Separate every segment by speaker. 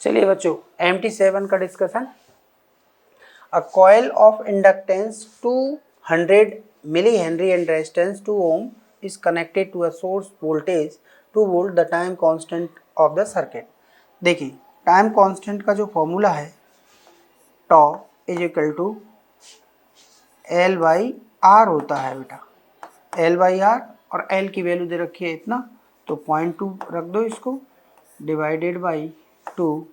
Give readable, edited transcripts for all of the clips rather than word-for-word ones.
Speaker 1: चलिए बच्चों, MT7 का discussion. A coil of inductance 200 milli henry and resistance 2 ohm is connected to a source voltage 2 volt, the time constant of the circuit। देखिए, time constant का जो formula है tau is equal to L by R होता है बेटा। L by R और L की value दे रखी है इतना, तो 0.2 रख दो इसको, डिवाइडेड बाई 2,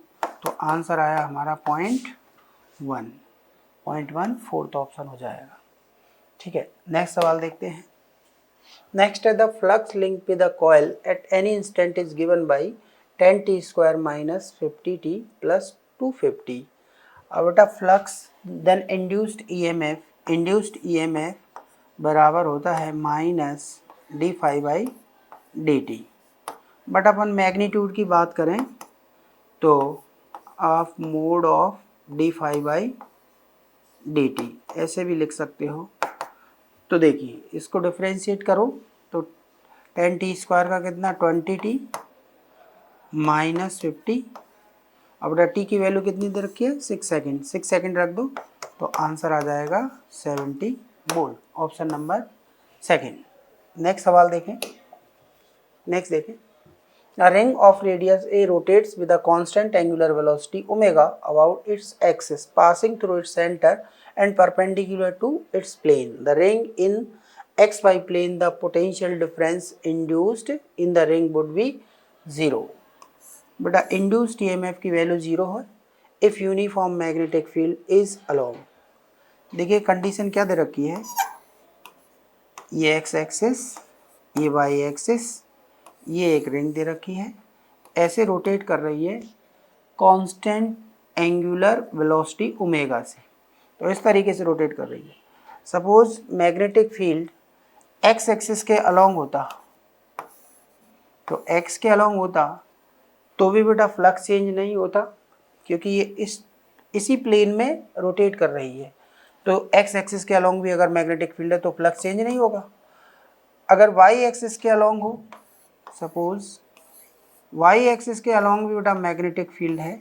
Speaker 1: तो आंसर आया हमारा 0.1। 0.1 फोर्थ ऑप्शन हो जाएगा। ठीक है, नेक्स्ट सवाल देखते हैं। नेक्स्ट है the flux link with the coil at any instant is given by 10t square minus 50t plus 250। अब बेटा फ्लक्स देन इंड्यूस्ड ईएमएफ बराबर होता है minus D phi by D T. But अपन मैग्नीट्यूड की बात करें तो of mod of D phi by D T ऐसे भी लिख सकते हो। तो देखिए, इसको डिफ्रेंशिएट करो तो 10t स्क्वायर का कितना 20t माइनस 50। अब टी की वैल्यू कितनी दे रखी है 6 सेकेंड, 6 सेकेंड रख दो तो आंसर आ जाएगा 70 volt, option number second. Next सवाल देखें। नेक्स्ट देखें, a ring of radius a rotates with a constant angular velocity omega about its axis passing through its center and perpendicular to its plane. The ring in xy plane, the potential difference induced in the ring would be 0। बेटा induced EMF की value 0 है if uniform magnetic field is along. देखिए condition क्या दे रखी है, ये x axis, ये Y axis, ये एक रिंग दे रखी है, ऐसे रोटेट कर रही है कांस्टेंट एंगुलर वेलोसिटी ओमेगा से। तो इस तरीके से रोटेट कर रही है। Suppose magnetic field x axis के अलोंग होता, तो एक्स के अलोंग होता तो भी बेटा फ्लक्स चेंज नहीं होता, क्योंकि ये इसी प्लेन में रोटेट कर रही है। तो एक्स एक्सिस के अलोंग भी अगर मैग्नेटिक फील्ड है तो फ्लक्स चेंज नहीं होगा। अगर वाई एक्सिस के अलोंग हो, सपोज वाई एक्सिस के अलोंग भी बेटा मैग्नेटिक फील्ड है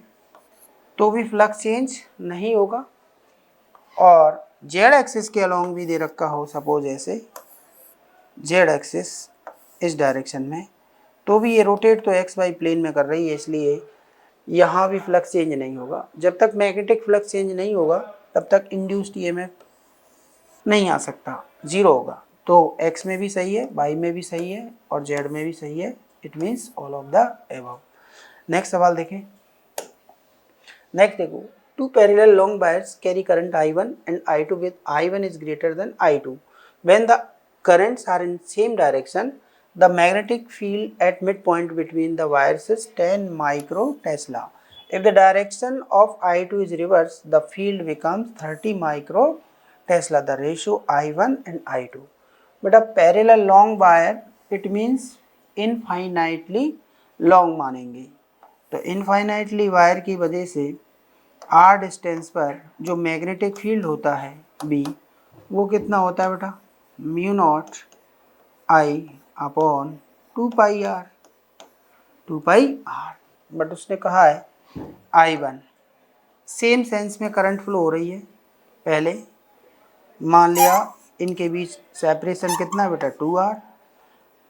Speaker 1: तो भी फ्लक्स चेंज नहीं होगा। और जेड एक्सिस के अलोंग भी दे रखा हो, सपोज ऐसे जेड एक्सिस इस डायरेक्शन में, तो भी ये रोटेट तो एक्स वाई प्लेन में कर रही है, इसलिए यहाँ भी फ्लक्स चेंज नहीं होगा। जब तक मैग्नेटिक फ्लक्स चेंज नहीं होगा तब तक इंड्यूस्ड ईएमएफ नहीं आ सकता, 0 होगा। तो एक्स में भी सही है, वाई में भी सही है और जेड में भी सही है। It means all of the above. Next सवाल देखें। नेक्स्ट देखो, two parallel long wires carry current I1 and I2 with I1 is greater than I2 when the currents are in same direction, the magnetic field at midpoint between the wires is 10 micro Tesla. If the direction of I2 is reverse, the field becomes 30 micro Tesla. The ratio I1 and I2. But a parallel long wire, it means infinitely long मानेंगे। तो infinitely wire की वजह से r distance पर जो magnetic field होता है B, वो कितना होता है बेटा, mu not I upon 2 pi R. But उसने कहा है I1 सेम सेंस में करंट फ्लो हो रही है। पहले मान लिया इनके बीच सेपरेशन कितना है बेटा 2r,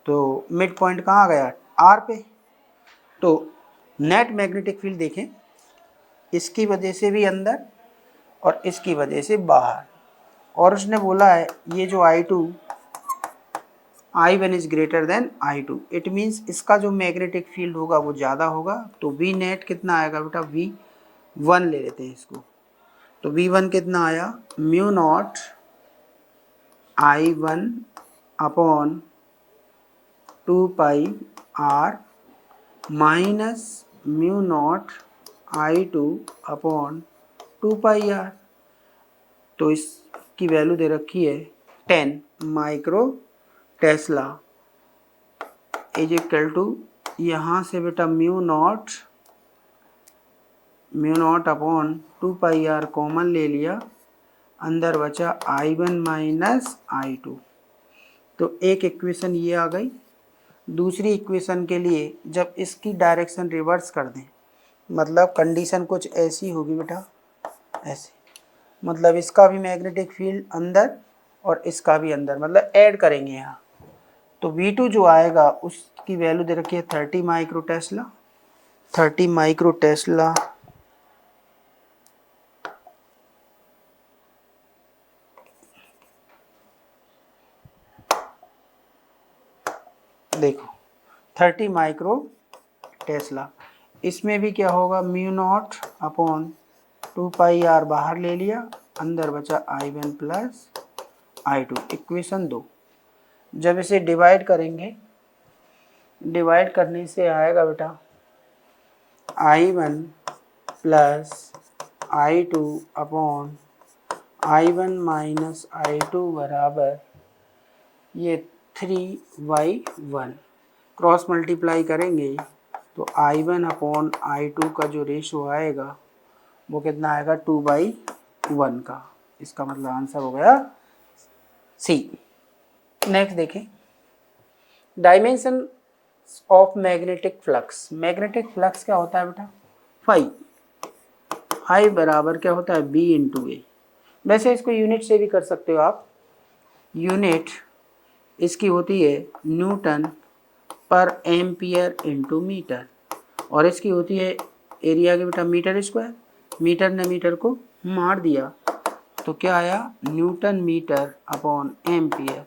Speaker 1: तो मिड पॉइंट कहाँ गया r पे। तो नेट मैग्नेटिक फील्ड देखें, इसकी वजह से भी अंदर और इसकी वजह से बाहर। और उसने बोला है ये जो I1 is greater than I2, it means इसका जो मैग्नेटिक फील्ड होगा वो ज़्यादा होगा। तो V नेट कितना आएगा बेटा, V1 ले लेते हैं इसको। तो V1 कितना आया, mu naught I1 upon 2 pi R minus mu naught I2 upon 2 pi R। तो इसकी वैल्यू दे रखी है 10 micro tesla is equal to, यहाँ से बेटा mu naught upon 2 pi R common ले लिया, अंदर बचा I1 माइनस I2। तो एक इक्वेशन ये आ गई। दूसरी इक्वेशन के लिए जब इसकी डायरेक्शन रिवर्स कर दें मतलब कंडीशन कुछ ऐसी होगी बेटा, ऐसे, मतलब इसका भी मैग्नेटिक फील्ड अंदर और इसका भी अंदर, मतलब ऐड करेंगे यहाँ। तो V2 जो आएगा उसकी वैल्यू दे रखी है 30 माइक्रो टेस्ला, 30 माइक्रो टेस्ला देखो 30 माइक्रो टेस्ला। इसमें भी क्या होगा, म्यू नॉट अपॉन 2πr बाहर ले लिया, अंदर बचा I1 प्लस I2, इक्वेशन 2। जब इसे डिवाइड करेंगे, डिवाइड करने से आएगा बेटा I1 plus I2 upon I1 minus I2 बराबर ये 3/1। क्रॉस मल्टीप्लाई करेंगे तो I1 अपॉन I2 का जो रेशो आएगा वो कितना आएगा, 2/1 का। इसका मतलब आंसर हो गया सी। नेक्स्ट देखें, dimension of magnetic flux. Magnetic flux क्या होता है बेटा, फाई। फाई बराबर क्या होता है, बी इंटू ए। वैसे इसको यूनिट से भी कर सकते हो आप। यूनिट इसकी होती है न्यूटन पर एम्पियर इंटू मीटर, और इसकी होती है एरिया के बेटा मीटर स्क्वायर। मीटर ने मीटर को मार दिया तो क्या आया, न्यूटन मीटर अपॉन एम्पियर,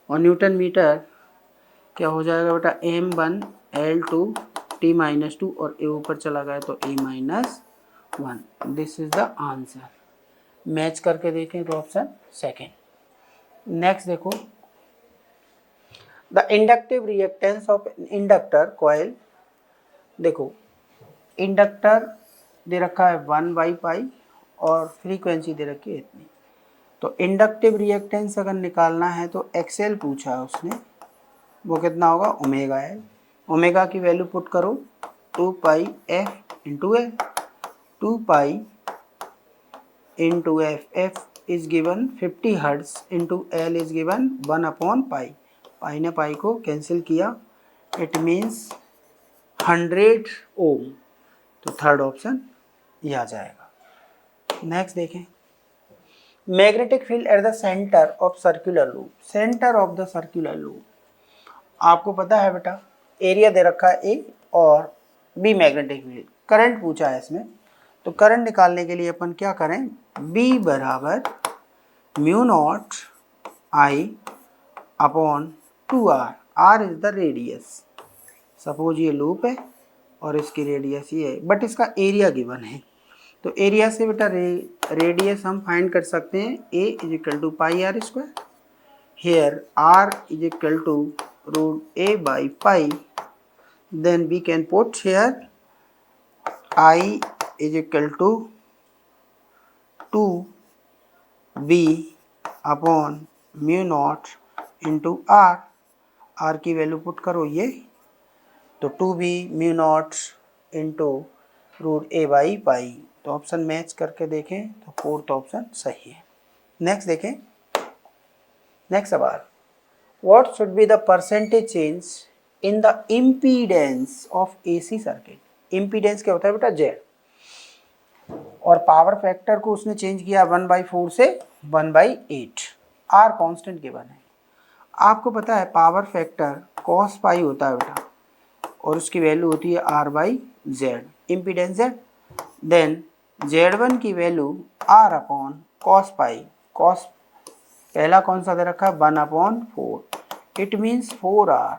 Speaker 1: और न्यूटन मीटर क्या हो जाएगा बेटा, m1 L2 T-2, और ए ऊपर चला गया तो a-1। This is the answer. Match करके देखें तो ऑप्शन सेकेंड। नेक्स्ट देखो, the inductive reactance of inductor coil. देखो इंडक्टर दे रखा है 1/π और फ्रीक्वेंसी दे रखी है इतनी। तो इंडक्टिव रिएक्टेंस अगर निकालना है तो एक्सएल पूछा है उसने, वो कितना होगा, ओमेगा एल। ओमेगा की वैल्यू पुट करो 2πf into L, 2π into F, F is given 50 hertz into L is given 1/π। Pi ने पाई को कैंसिल किया, इट मीन्स 100 ओम। तो थर्ड ऑप्शन ये आ जाएगा। नेक्स्ट देखें, magnetic field at the centre of circular loop. Centre of the circular loop, आपको पता है बेटा एरिया दे रखा है ए और बी मैग्नेटिक फील्ड। करंट पूछा है इसमें, तो करंट निकालने के लिए अपन क्या करें, बी बराबर mu naught I upon 2r। r is the radius. Suppose ये लूप है और इसकी रेडियस ये है, बट इसका एरिया गिवन है। तो एरिया से बेटा रेडियस हम फाइंड कर सकते हैं, a is equal to πr²। Here r is equal to √a/π। then we can put here I is equal to 2b upon mu naught into r। r की value put करो ये, तो 2b mu naught into √a/π। तो option match करके देखें तो fourth option सही है। नेक्स्ट देखें, नेक्स्ट सवाल, what should be the percentage change in the impedance of AC circuit. Impedance क्या होता है बेटा, जेड, और पावर फैक्टर को उसने चेंज किया 1/4 से 1/8। आर कांस्टेंट गिवन है। आपको पता है पावर फैक्टर cos पाई होता है बेटा, और उसकी वैल्यू होती है R/Z। Impedance Z, then Z1 की वैल्यू R अपॉन cos पाई। cos पहला कौन सा दे रखा है, 1/4। It means 4R।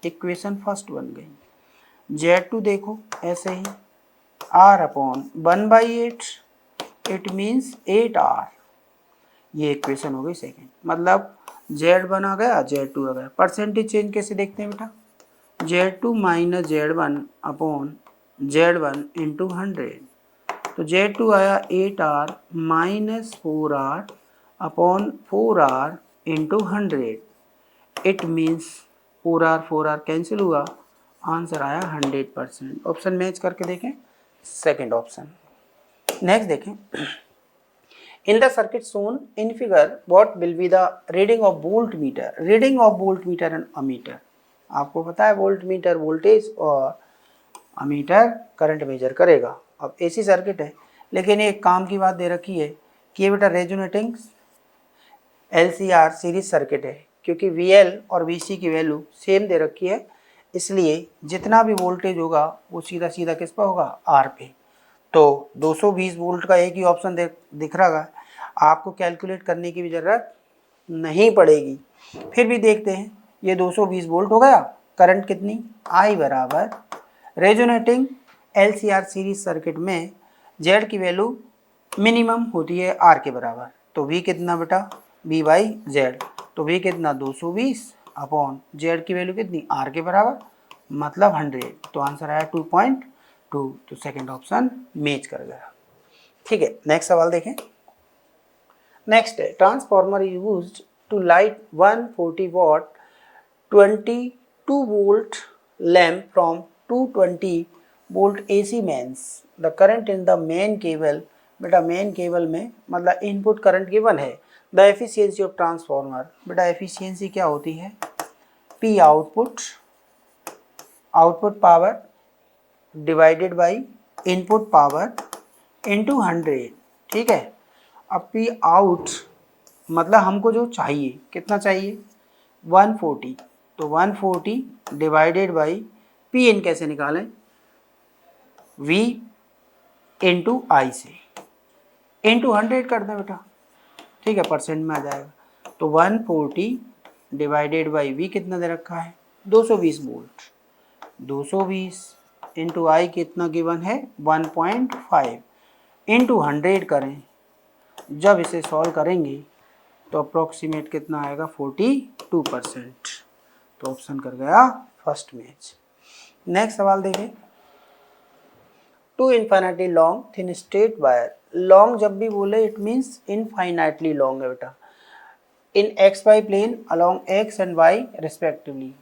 Speaker 1: Equation first बन गई। Z2 देखो ऐसे ही, R upon 1/8, it means 8R। ये इक्वेशन हो गई सेकेंड। मतलब Z1 आ गया, Z2 आ गया। परसेंटेज चेंज कैसे देखते हैं बेटा, Z2 minus Z1 upon Z1 into 100। तो Z2 आया 8R minus 4R upon 4R into 100। It means 4R cancel हुआ, आंसर आया 100%। ऑप्शन मैच करके देखें, सेकंड ऑप्शन। नेक्स्ट देखें, in the circuit shown in figure what will be the reading of volt meter. Reading of volt meter and ammeter. आपको पता है volt meter voltage और ammeter current measure करेगा। अब AC circuit है, लेकिन एक काम की बात दे रखी है कि ये बेटा रेजोनेटिंग LCR सीरीज सर्किट है, क्योंकि VL और VC की वैल्यू सेम दे रखी है, इसलिए जितना भी वोल्टेज होगा वो सीधा सीधा किस पर होगा, R पे। तो 220 वोल्ट का एक ही ऑप्शन दिख रहा है, आपको कैलकुलेट करने की भी ज़रूरत नहीं पड़ेगी। फिर भी देखते हैं, ये 220 वोल्ट हो गया, करंट कितनी, I बराबर रेजोनेटिंग LCR सीरीज सर्किट में Z की वैल्यू मिनिमम होती है R के बराबर, तो V कितना बेटा, V बाई Z, तो V कितना 220 अपॉन Z की वैल्यू कितनी, R के बराबर, मतलब 100, तो आंसर आया 2.2, तो सेकंड ऑप्शन मैच कर गया। ठीक है, नेक्स्ट सवाल देखें। नेक्स्ट है, transformer used to light 140 watt 22 volt lamp from 220 volt AC mains the current in the main cable. बेटा मेन केबल में मतलब इनपुट करंट गिवन है। द एफिशिएंसी ऑफ ट्रांसफार्मर, बेटा एफिशिएंसी क्या होती है, P output power divided by input power into 100। ठीक है, अब P आउट मतलब हमको जो चाहिए, कितना चाहिए, 140, तो 140 डिवाइडेड बाई P इन कैसे निकालें, V इंटू आई से इंटू 100 कर दें बेटा। ठीक है, परसेंट में आ जाएगा, तो 140 डिवाइडेड बाई V कितना दे रखा है, 220 वोल्ट, 220 इंटू आई कितना गिवन है 1.5 इंटू 100 करें, जब इसे सॉल्व करेंगे तो अप्रोक्सीमेट कितना आएगा 42%, तो ऑप्शन कर गया फर्स्ट मैच। नेक्स्ट सवाल देखें, two infinitely long thin straight wire, long जब भी बोले इट मीन्स इनफाइनाइटली लॉन्ग है बेटा, इन XY plane along X and Y respectively,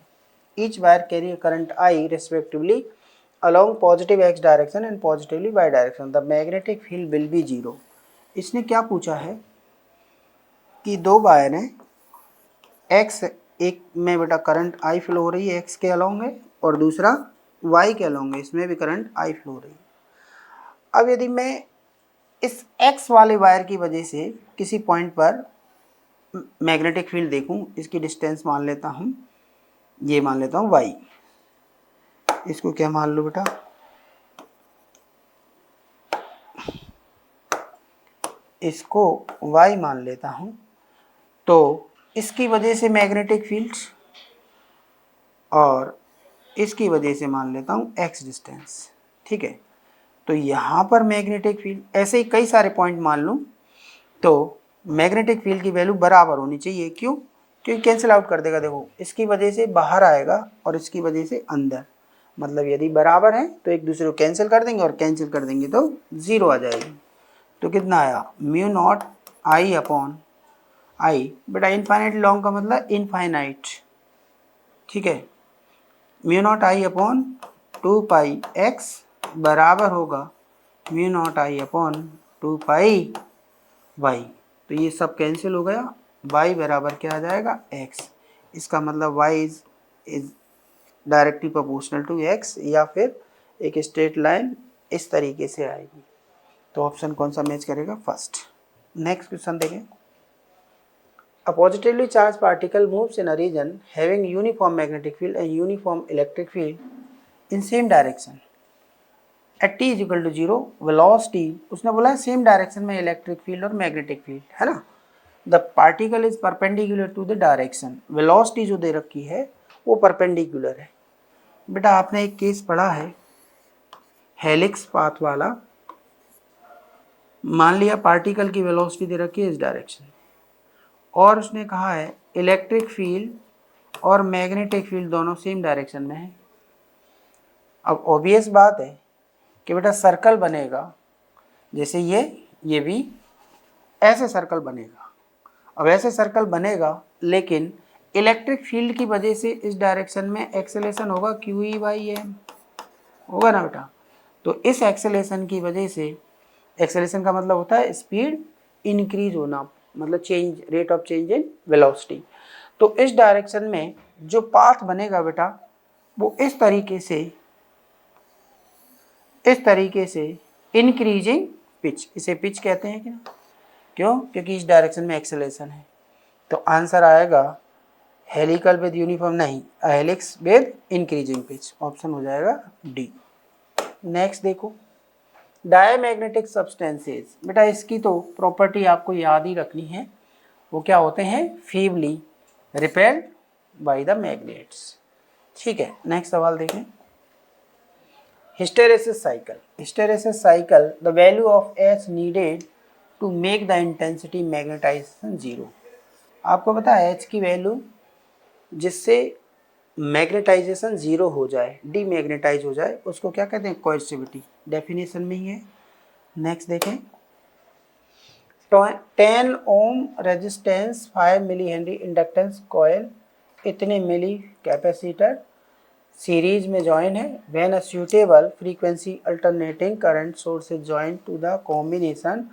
Speaker 1: each wire carry a current I respectively along positive X direction and positively Y direction, the magnetic field will be 0। इसने क्या पूछा है कि दो wire हैं, X एक में बेटा करंट I फ्लो हो रही है X के अलोंग है, और दूसरा Y के अलोंग है, इसमें भी करंट I फ्लो हो रही है। अब यदि मैं इस X वाले वायर की वजह से किसी पॉइंट पर मैग्नेटिक फील्ड देखूं, इसकी डिस्टेंस मान लेता हूं, ये मान लेता हूं Y, इसको क्या मान लो बेटा, इसको Y मान लेता हूं, तो इसकी वजह से मैग्नेटिक फील्ड और इसकी वजह से मान लेता हूं X डिस्टेंस। ठीक है, तो यहाँ पर मैग्नेटिक फील्ड, ऐसे ही कई सारे पॉइंट मान लूँ, तो मैग्नेटिक फील्ड की वैल्यू बराबर होनी चाहिए। क्यों, क्योंकि कैंसिल आउट कर देगा, देखो इसकी वजह से बाहर आएगा और इसकी वजह से अंदर, मतलब यदि बराबर है तो एक दूसरे को कैंसिल कर देंगे और कैंसिल कर देंगे तो 0 आ जाएगी। तो कितना आया, mu not I upon I, बेटा इनफाइनाइट लॉन्ग का मतलब इनफाइनाइट। ठीक है, mu naught I upon 2 pi X बराबर होगा mu not I upon 2 pi Y, तो ये सब कैंसिल हो गया, Y बराबर क्या आ जाएगा X, इसका मतलब Y is directly proportional to X, या फिर एक स्ट्रेट लाइन इस तरीके से आएगी, तो ऑप्शन कौन सा मैच करेगा, फर्स्ट। नेक्स्ट क्वेश्चन देखें, a positively charge particle moves in a region having uniform magnetic field and uniform electric field in same direction at t is equal to 0 velocity, उसने बोला है सेम डायरेक्शन में electric field और magnetic field है ना, the particle is perpendicular to the direction, velocity जो दे रखी है वो परपेंडिकुलर है। बेटा आपने एक केस पढ़ा है हेलिक्स पाथ वाला, मान लिया पार्टिकल की वेलोसिटी दे रखी है इस डायरेक्शन, और उसने कहा है इलेक्ट्रिक फील्ड और मैग्नेटिक फील्ड दोनों सेम डायरेक्शन में है। अब ऑब्वियस बात है कि बेटा सर्कल बनेगा, जैसे ये भी ऐसे सर्कल बनेगा। अब ऐसे सर्कल बनेगा, लेकिन इलेक्ट्रिक फील्ड की वजह से इस डायरेक्शन में एक्सेलेरेशन होगा QE/m, होगा ना बेटा, तो इस एक्सेलेरेशन की वजह से, एक्सेलेरेशन का मतलब होता है स्पीड इंक्रीज होना, मतलब change, rate of change in velocity, तो इस डायरेक्शन में जो पाथ बनेगा बेटा वो इस तरीके से इस तरीके से इंक्रीजिंग पिच, इसे पिच कहते हैं क्या, क्यों, क्योंकि इस डायरेक्शन में एक्सेलेरेशन है। तो आंसर आएगा हेलिकल विद यूनिफॉर्म नहीं, helix with increasing pitch, option हो जाएगा डी। नेक्स्ट देखो, डायमैग्नेटिक सब्सटेंसेस, बेटा इसकी तो प्रॉपर्टी आपको याद ही रखनी है, वो क्या होते हैं, feebly repelled by the magnets. ठीक है, नेक्स्ट सवाल देखें, hysteresis cycle, hysteresis cycle the value of H needed to make the intensity magnetization zero. आपको पता है एच की वैल्यू जिससे मैग्नेटाइजेशन जीरो हो जाए, डीमैग्नेटाइज हो जाए, उसको क्या कहते हैं, कोएर्सिविटी, डेफिनेशन में ही है। नेक्स्ट देखें, 10 ohm resistance 5 milli henry inductance coil, इतने मिली कैपेसिटर सीरीज में जॉइन है, when a suitable frequency alternating current source is join to the combination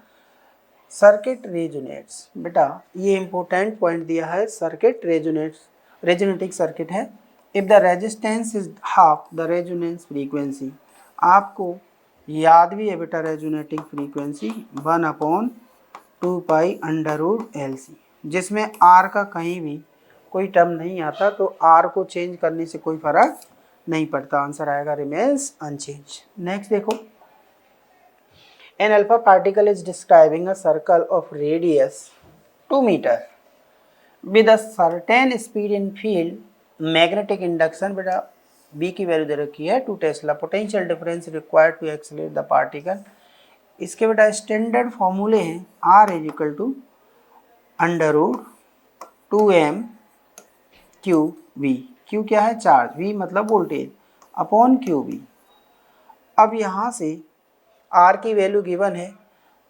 Speaker 1: circuit resonates. बेटा ये इंपॉर्टेंट पॉइंट दिया है, सर्किट रेजोनेट्स, रेजोनेटिंग सर्किट है। If the resistance is half the resonance frequency, आपको याद भी है बेटा रेजोनेटिंग फ्रीक्वेंसी 1/2π√LC, जिसमें आर का कहीं भी कोई टर्म नहीं आता, तो आर को चेंज करने से कोई फर्क नहीं पड़ता, आंसर आएगा रिमेन्स अनचेंज। नेक्स्ट देखो, an alpha particle is describing a circle of radius 2 meter with a certain speed in field, magnetic induction, बेटा b की वैल्यू दे रखी है 2 tesla, potential difference required to accelerate the particle, इसके बेटा standard फॉर्मूले हैं, r is equal to √2m Q V, Q क्या है चार्ज, v मतलब वोल्टेज, अपॉन क्यू वी। अब यहाँ से r की वैल्यू गिवन है,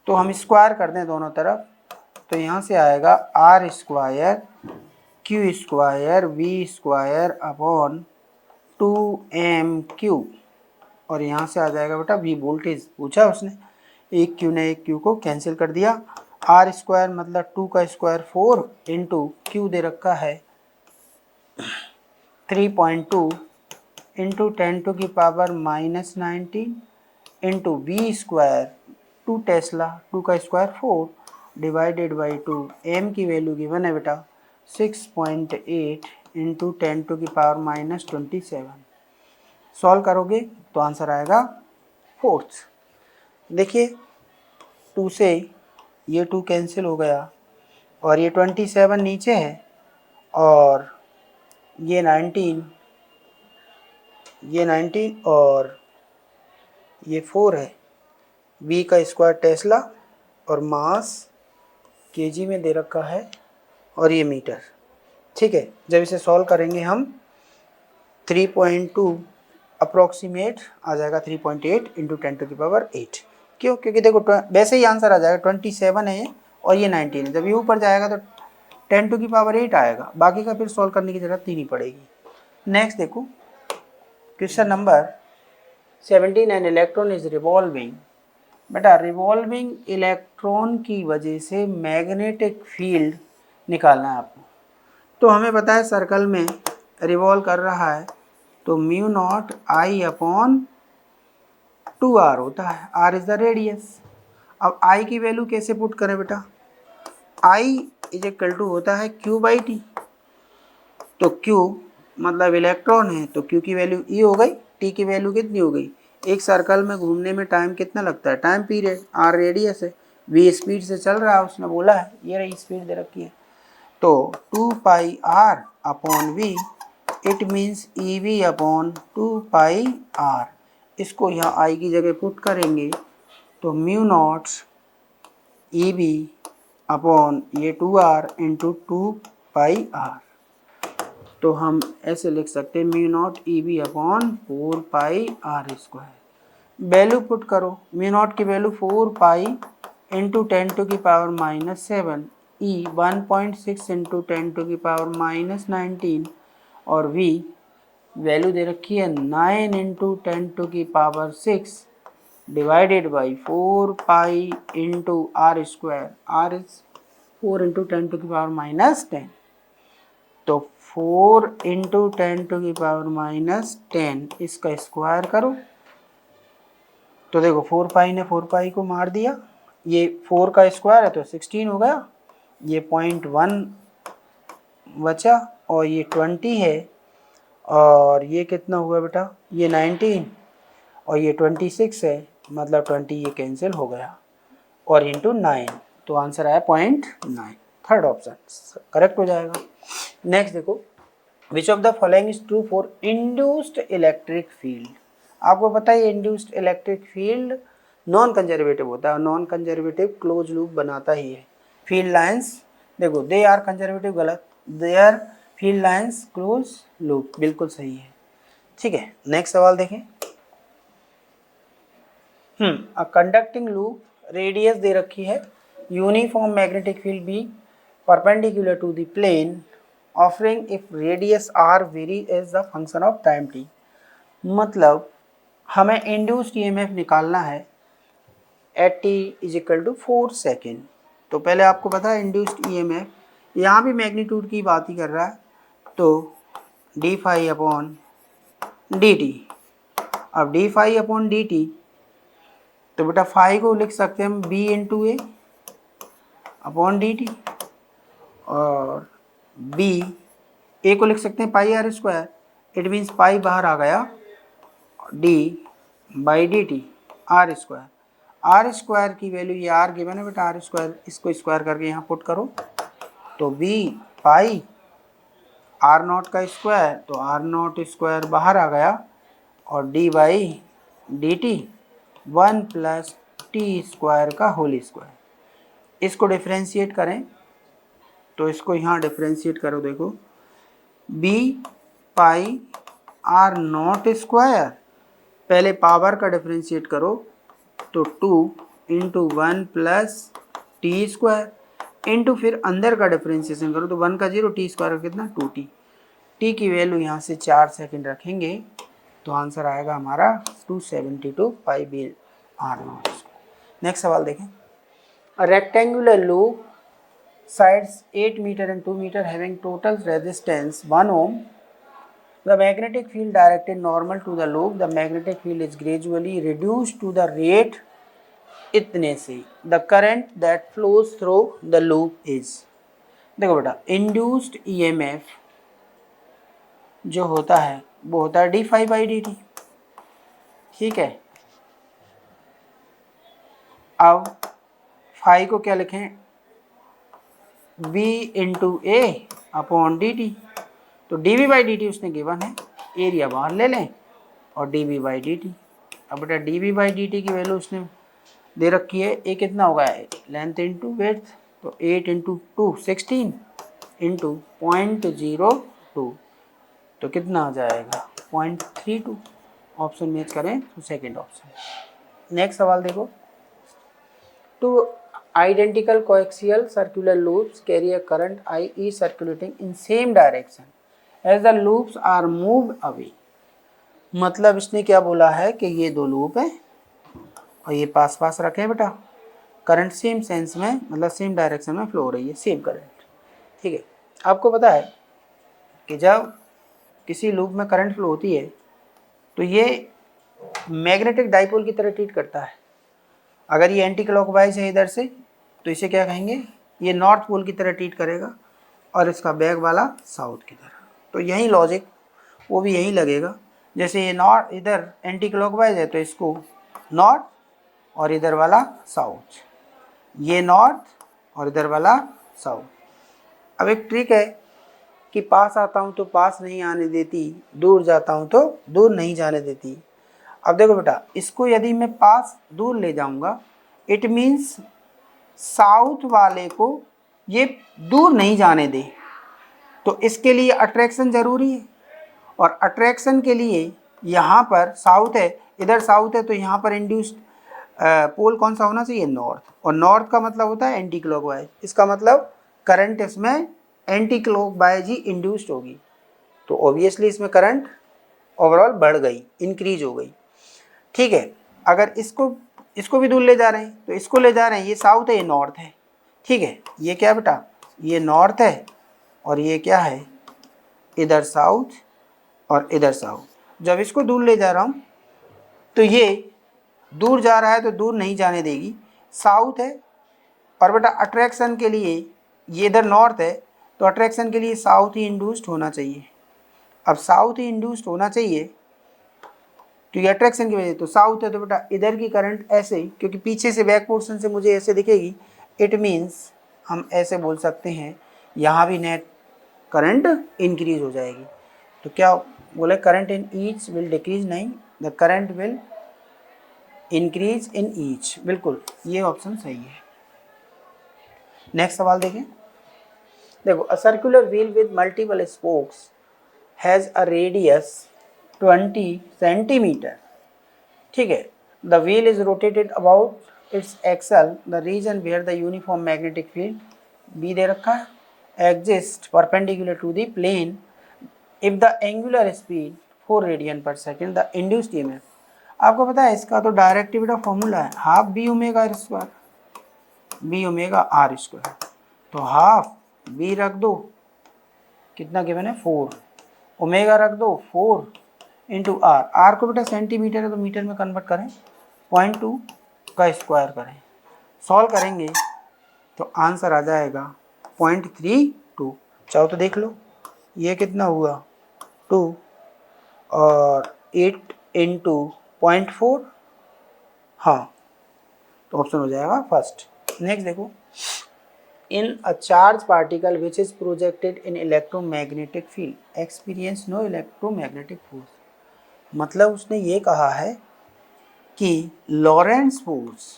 Speaker 1: तो हम स्क्वायर कर दें दोनों तरफ, तो यहाँ से आएगा r square Q square V square upon 2m Q, और यहाँ से आ जाएगा बेटा v वोल्टेज पूछा उसने, एक क्यू ने एक क्यू को कैंसिल कर दिया, r स्क्वायर मतलब 2 का स्क्वायर 4 इंटू क्यू दे रखा है 3.2 into 10⁻⁻19 into V square 2 tesla, 2 का स्क्वायर 4 डिवाइडेड बाई 2, एम की वैल्यू गिवन है बेटा 6.8 इंटू 10⁻⁻27। सॉल्व करोगे तो आंसर आएगा फोर्थ। देखिए 2 से ये 2 कैंसिल हो गया, और ये 27 नीचे है, और ये 19 और ये 4 है, v का स्क्वायर टेस्ला और मास केजी में दे रखा है, और ये मीटर। ठीक है, जब इसे सॉल्व करेंगे हम 3.2 अप्रोक्सीमेट आ जाएगा 3.8 इंटू 10⁸। क्यों, क्योंकि देखो वैसे ही आंसर आ जाएगा 27 है और ये 19 है, जब ये ऊपर जाएगा तो 10⁸ आएगा, बाकी का फिर सॉल्व करने की जरूरत ही नहीं पड़ेगी। नेक्स्ट देखो, question number 17, an electron is revolving. बेटा रिवॉल्विंग इलेक्ट्रॉन की वजह से मैग्नेटिक फील्ड निकालना है आपको, तो हमें पता है सर्कल में रिवॉल्व कर रहा है, तो μ0I/2r होता है, r इज द रेडियस। अब I की वैल्यू कैसे पुट करें बेटा, I इज इक्वल टू होता है Q/T, तो Q मतलब इलेक्ट्रॉन है, तो Q की वैल्यू E हो गई, T की वैल्यू कितनी हो गई, एक सर्कल में घूमने में टाइम कितना लगता है, टाइम पीरियड, R रेडियस है, V स्पीड से चल रहा है, उसने बोला है, ये रही स्पीड दे रखी है, तो 2πr/v इट मीन्स EV/2πr, इसको यहाँ I की जगह पुट करेंगे, तो μ0 EV/ ये 2r इंटू 2πr, तो हम ऐसे लिख सकते हैं μ0 EV/4πr²। वैल्यू पुट करो, μ0 की वैल्यू 4π इंटू 10⁻⁻7, E 1.6 इंटू 10⁻⁻19, और V वैल्यू दे रखी है 9 into 10⁻6 divided by 4π into r square, r is 4 into 10⁻⁻10, तो 4 इंटू 10⁻⁻10 इसका स्क्वायर करो, तो देखो 4 पाई ने 4 पाई को मार दिया, ये 4 का स्क्वायर है तो 16 हो गया, ये 0.1 बचा और ये 20 है, और ये कितना हुआ बेटा, ये 19 और ये 26 है, मतलब 20 ये कैंसिल हो गया और इंटू 9, तो आंसर आया 0.9। थर्ड ऑप्शन करेक्ट हो जाएगा। नेक्स्ट देखो, which of the following is true for induced electric field. आपको पता है induced electric field non conservative होता है, नॉन कंजर्वेटिव क्लोज लूप बनाता ही है। फील्ड लाइंस देखो, दे आर कंजर्वेटिव गलत, they are field lines close loop बिल्कुल सही है। ठीक है, नेक्स्ट सवाल देखें। अ कंडक्टिंग लूप रेडियस दे रखी है, uniform magnetic field B perpendicular to the plane offering if radius R vary as the function of time T. मतलब हमें इंड्यूस्ड ईएमएफ निकालना है at T is equal to 4 second. तो पहले आपको पता है इंड्यूस्ड ईएमएफ, यहाँ भी मैग्नीट्यूड की बात ही कर रहा है, तो D phi upon D T. अब D phi upon D T, तो बेटा फाई को लिख सकते हैं हम B into A upon D T, और बी ए को लिख सकते हैं pi R square, it means pi बाहर आ गया, D by D T R square. R square की वैल्यू, ये आर गिवन है बेटा, आर स्क्वायर, इसको स्क्वायर करके यहाँ पुट करो, तो बी पाई आर नॉट का स्क्वायर, तो आर नॉट स्क्वायर बाहर आ गया, और D by D T 1 plus T square का होल स्क्वायर। इसको डिफ्रेंशिएट करें, तो इसको यहाँ डिफ्रेंशिएट करो, देखो B pi R naught square, पहले पावर का डिफ्रेंशिएट करो, तो 2 into 1 plus T square into फिर अंदर का डिफ्रेंशिएशन करो, तो 1 का 0, टी स्क्वायर का कितना 2t। टी की वैल्यू यहाँ से 4 सेकंड रखेंगे, तो आंसर आएगा हमारा 272 पाई बी आर नॉट। नेक्स्ट सवाल देखें। A rectangular loop sides 8 meter and 2 meter having total resistance 1 ohm. The magnetic field directed normal to the loop. The magnetic field is gradually reduced to the rate इतने से the current that flows through the loop is। देखो बेटा, induced EMF जो होता है वो होता है D phi by D T. ठीक है, अब फाई को क्या लिखें, v into A upon D T, तो D V by D T उसने गिवन है, एरिया बाहर ले लें और D V by D T. अब बेटा D V by D T की वैल्यू उसने दे रखी है, ए कितना होगा, लेंथ इंटू वेड्थ, तो 8 इंटू 2 16 इंटू 0.02, तो कितना आ जाएगा 0.32। ऑप्शन मैच करें तो सेकेंड ऑप्शन। नेक्स्ट सवाल देखो, to identical coaxial circular loops carry a current IE circulating in same direction as the loops are moved away। मतलब इसने क्या बोला है कि ये दो लूप है और ये पास पास रखे हैं बेटा, करंट सेम सेंस में, मतलब सेम डायरेक्शन में फ्लो हो रही है, सेम करंट। ठीक है, आपको पता है कि जब किसी लूप में करंट फ्लो होती है तो ये मैग्नेटिक डाइपोल की तरह ट्रीट करता है। अगर ये एंटी क्लॉकवाइज है इधर से, तो इसे क्या कहेंगे, ये नॉर्थ पोल की तरह ट्रीट करेगा, और इसका बैक वाला साउथ की तरह। तो यही लॉजिक वो भी यही लगेगा, जैसे ये नॉर्थ इधर एंटी क्लॉकवाइज है तो इसको नॉर्थ और इधर वाला साउथ, ये नॉर्थ और इधर वाला साउथ। अब एक ट्रिक है कि पास आता हूँ तो पास नहीं आने देती, दूर जाता हूँ तो दूर नहीं जाने देती। अब देखो बेटा, इसको यदि मैं पास दूर ले जाऊँगा, इट मीन्स साउथ वाले को ये दूर नहीं जाने दे, तो इसके लिए अट्रैक्शन ज़रूरी है, और अट्रैक्शन के लिए यहाँ पर साउथ है, इधर साउथ है, तो यहाँ पर इंड्यूस्ड पोल कौन सा होना चाहिए, नॉर्थ, और नॉर्थ का मतलब होता है एंटी क्लॉकवाइज। इसका मतलब करंट इसमें एंटी क्लॉकवाइज ही इंड्यूस्ड होगी, तो ऑब्वियसली इसमें करंट ओवरऑल बढ़ गई, इंक्रीज हो गई। ठीक है, अगर इसको भी दूर ले जा रहे हैं, तो इसको ले जा रहे हैं, ये साउथ है ये नॉर्थ है। ठीक है, ये क्या बेटा, ये नॉर्थ है और ये क्या है, इधर साउथ और इधर साउथ। जब इसको दूर ले जा रहा हूँ तो ये दूर जा रहा है तो दूर नहीं जाने देगी, साउथ है। और बेटा अट्रैक्शन के लिए ये इधर नॉर्थ है, तो अट्रैक्शन के लिए साउथ ही इंड्यूस्ड होना चाहिए। अब साउथ ही इंड्यूस्ड होना चाहिए क्योंकि अट्रैक्शन की वजह, तो साउथ है तो बेटा इधर की करंट ऐसे ही, क्योंकि पीछे से बैक पोर्शन से मुझे ऐसे दिखेगी, इट मीन्स हम ऐसे बोल सकते हैं यहाँ भी नेट करंट इंक्रीज हो जाएगी। तो क्या बोले, current in each will decrease, नहीं, the current will increase in each, बिल्कुल ये ऑप्शन सही है। नेक्स्ट सवाल देखें। देखो, a circular wheel with multiple spokes has a radius 20 centimetre, ठीक है। The wheel is rotated about its axle, the region where the uniform magnetic field B दे रखा है exist perpendicular to the plane if the angular speed 4 radian per second, the induced EMF. आपको पता है इसका तो डायरेक्टिविटी का formula है half B omega R square, B omega R square. तो हाफ बी रख दो, कितना गिवन है 4, ओमेगा रख दो 4 इंटू आर, आर को बेटा सेंटीमीटर है तो मीटर में कन्वर्ट करें, 0.2 का स्क्वायर करें, सॉल्व करेंगे तो आंसर आ जाएगा 0.32। चाहो तो देख लो, ये कितना हुआ 2 और 8 इंटू 0.4, हाँ, तो ऑप्शन हो जाएगा फर्स्ट। नेक्स्ट देखो, in a charge particle which is projected in electromagnetic field experience no electromagnetic force. मतलब उसने ये कहा है कि लॉरेंस फोर्स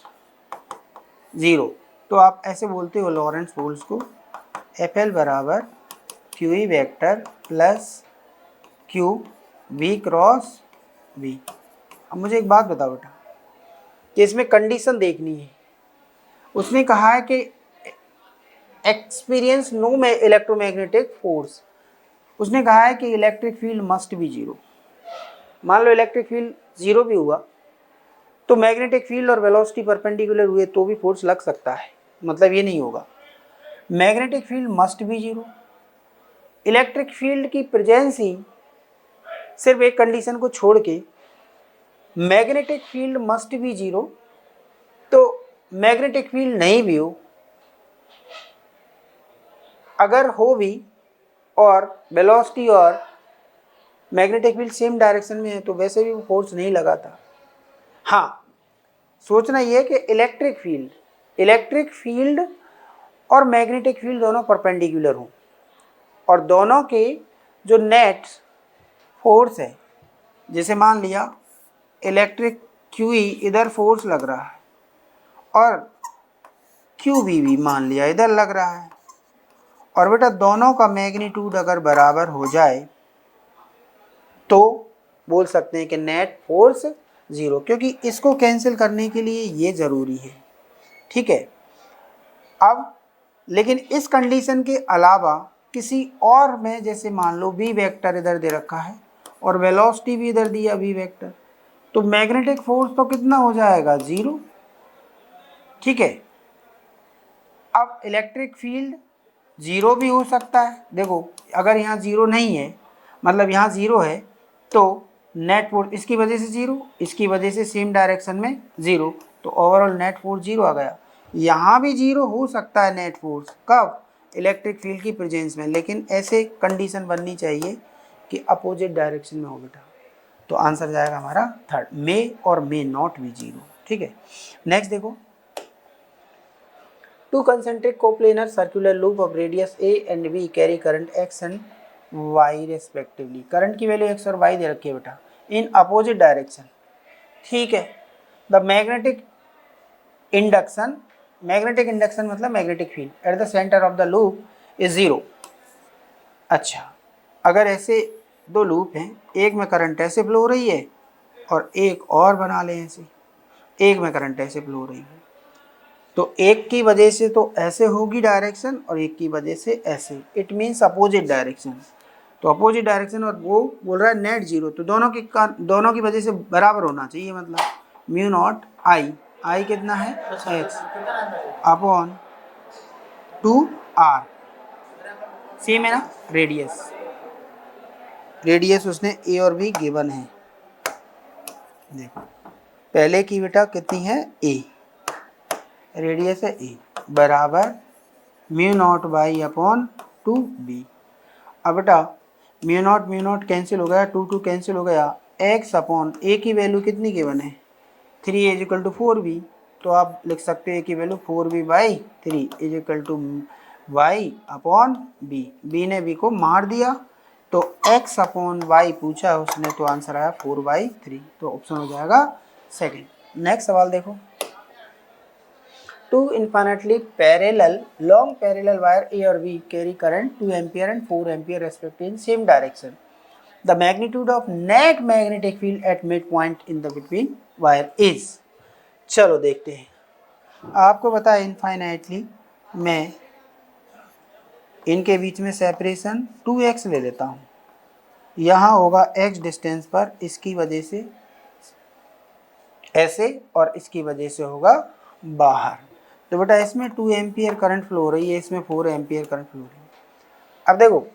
Speaker 1: 0, तो आप ऐसे बोलते हो लॉरेंस फोर्स को एफ एल बराबर Q E vector plus Q V cross V. अब मुझे एक बात बताओ बेटा कि इसमें कंडीशन देखनी है। उसने कहा है कि एक्सपीरियंस नो में इलेक्ट्रोमैग्नेटिक फोर्स, उसने कहा है कि इलेक्ट्रिक फील्ड मस्ट बी 0। मान लो इलेक्ट्रिक फील्ड 0 भी हुआ तो मैग्नेटिक फील्ड और वेलोसिटी परपेंडिकुलर हुए तो भी फोर्स लग सकता है, मतलब ये नहीं होगा। Magnetic field must be 0, electric field की प्रेजेंस ही सिर्फ एक कंडीशन को छोड़ के मैग्नेटिक फील्ड मस्ट बी 0, तो मैग्नेटिक फील्ड नहीं भी हो, अगर हो भी और वेलोसिटी और मैग्नेटिक फील्ड सेम डायरेक्शन में है तो वैसे भी वो फोर्स नहीं लगाता। हाँ, सोचना ये है कि इलेक्ट्रिक फील्ड और मैग्नेटिक फील्ड दोनों परपेंडिकुलर हों और दोनों के जो नेट फोर्स है, जैसे मान लिया इलेक्ट्रिक क्यू ई इधर फोर्स लग रहा है और क्यू वी भी मान लिया इधर लग रहा है, और बेटा दोनों का मैग्नीट्यूड अगर बराबर हो जाए तो बोल सकते हैं कि नेट फोर्स 0, क्योंकि इसको कैंसिल करने के लिए ये ज़रूरी है, ठीक है। अब लेकिन इस कंडीशन के अलावा किसी और में, जैसे मान लो v वेक्टर इधर दे रखा है और वेलोसिटी भी इधर दिया v वेक्टर, तो मैग्नेटिक फोर्स तो कितना हो जाएगा 0, ठीक है। अब इलेक्ट्रिक फील्ड 0 भी हो सकता है, देखो अगर यहाँ 0 नहीं है, मतलब यहाँ 0 है तो नेट फोर्स इसकी वजह से 0, इसकी वजह से सेम डायरेक्शन में 0, तो ओवरऑल नेट फोर्स 0 आ गया। यहाँ भी 0 हो सकता है नेट फोर्स, कब, इलेक्ट्रिक फील्ड की प्रेजेंस में, लेकिन ऐसे कंडीशन बननी चाहिए कि अपोजिट डायरेक्शन में हो बेटा, तो आंसर जाएगा हमारा थर्ड, मे और मे नॉट बी 0, ठीक है। नेक्स्ट देखो, two concentric coplanar circular loop of radius a and b carry current x and y respectively। Current की वैल्यू x और y दे रखी है बेटा इन अपोजिट डायरेक्शन, ठीक है। द मैग्नेटिक इंडक्शन मतलब magnetic field at the centre of the loop is 0। अच्छा, अगर ऐसे दो लूप हैं, एक में करंट ऐसे फ्लो हो रही है और एक और बना लें ऐसे, एक में करंट ऐसे फ्लो हो रही है, तो एक की वजह से तो ऐसे होगी डायरेक्शन और एक की वजह से ऐसे, इट मीन्स अपोजिट डायरेक्शन। तो अपोजिट डायरेक्शन और वो बोल रहा है नेट 0, तो दोनों की वजह से बराबर होना चाहिए, मतलब म्यू नॉट आई कितना है x अपॉन 2r, सेम है ना, रेडियस उसने a और b गिवन है, देखो पहले की बेटा कितनी है ए, रेडियस है ए, बराबर mu naught by upon 2b। अब बेटा म्यू नॉट कैंसिल हो गया, 2 कैंसिल हो गया, x अपॉन ए की वैल्यू कितनी गिवन है 3 इज इक्वल टू 4b, तो आप लिख सकते हो ए की value 4b/3 is equal to y upon b ने b को मार दिया, तो x अपॉन y पूछा है उसने, तो आंसर आया 4/3, तो ऑप्शन हो जाएगा सेकंड। नेक्स्ट सवाल देखो, two infinitely parallel long parallel wire A or B carry current 2 ampere and 4 ampere respectively in same direction. The magnitude of net magnetic field at midpoint in the between wire is। चलो देखते हैं, आपको पता है infinitely मैं इनके बीच में separation 2x ले लेता हूँ, यहाँ होगा x डिस्टेंस पर, इसकी वजह से ऐसे और इसकी वजह से होगा बाहर, तो बेटा इसमें 2 एम्पियर करंट फ्लो हो रही है, इसमें 4 एम्पियर करंट फ्लो हो रही है। अब देखो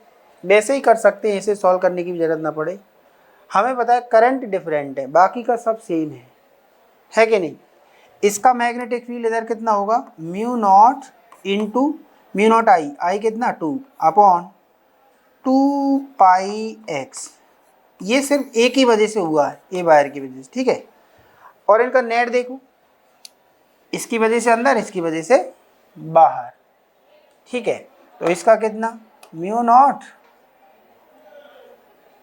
Speaker 1: वैसे ही कर सकते हैं, इसे सॉल्व करने की भी जरूरत ना पड़े, हमें पता है करंट डिफरेंट है, बाकी का सब सेम है कि नहीं। इसका मैग्नेटिक फील्ड इधर कितना होगा mu naught into mu not I कितना 2 अपॉन 2πx, ये सिर्फ ए की वजह से हुआ है, ए वायर की वजह से, ठीक है। और इनका नेट देखो, इसकी वजह से अंदर, इसकी वजह से बाहर, ठीक है। तो इसका कितना mu naught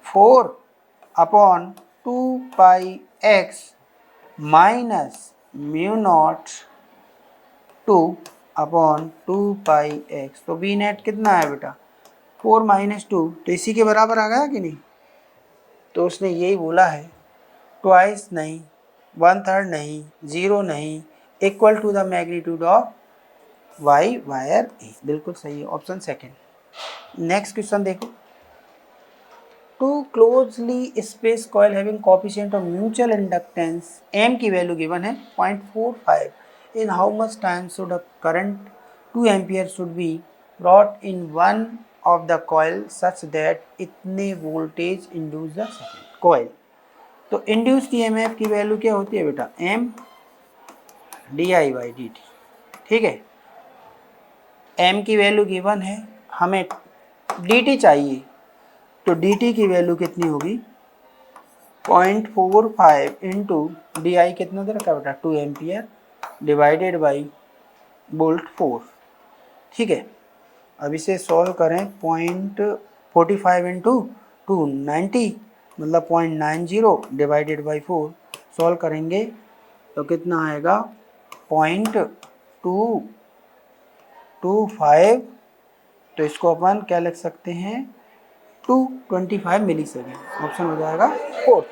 Speaker 1: 4 upon 2πx minus mu not 2 upon 2πx, तो बी नेट कितना है बेटा 4 माइनस 2, तो इसी के बराबर आ गया कि नहीं। तो उसने यही बोला है ट्वाइस नहीं, 1/3 नहीं, 0 नहीं, equal to the magnitude of y wire a, बिल्कुल सही है, ऑप्शन सेकेंड। नेक्स्ट क्वेश्चन देखो, two closely space coil having coefficient of mutual inductance M की वैल्यू गिवन है 0.45, in how much time should a current 2 ampere should be brought in one of the coil such that इतने voltage induce the second coil. तो induced EMF की value क्या होती है बेटा M di/dt, ठीक है। m की वैल्यू गिवन है, हमें dt चाहिए, तो dt की वैल्यू कितनी होगी 0.45 इंटू डी आई कितना दे रखा बेटा 2 एम्पियर डिवाइडेड बाई वोल्ट 4, ठीक है। अब इसे सॉल्व करें, 0.45 इंटू 2 90, मतलब 0.90 डिवाइडेड बाई 4, सॉल्व करेंगे तो कितना आएगा 0.225, तो इसको अपन क्या लिख सकते हैं 225 मिली सेकेंड, ऑप्शन हो जाएगा 4।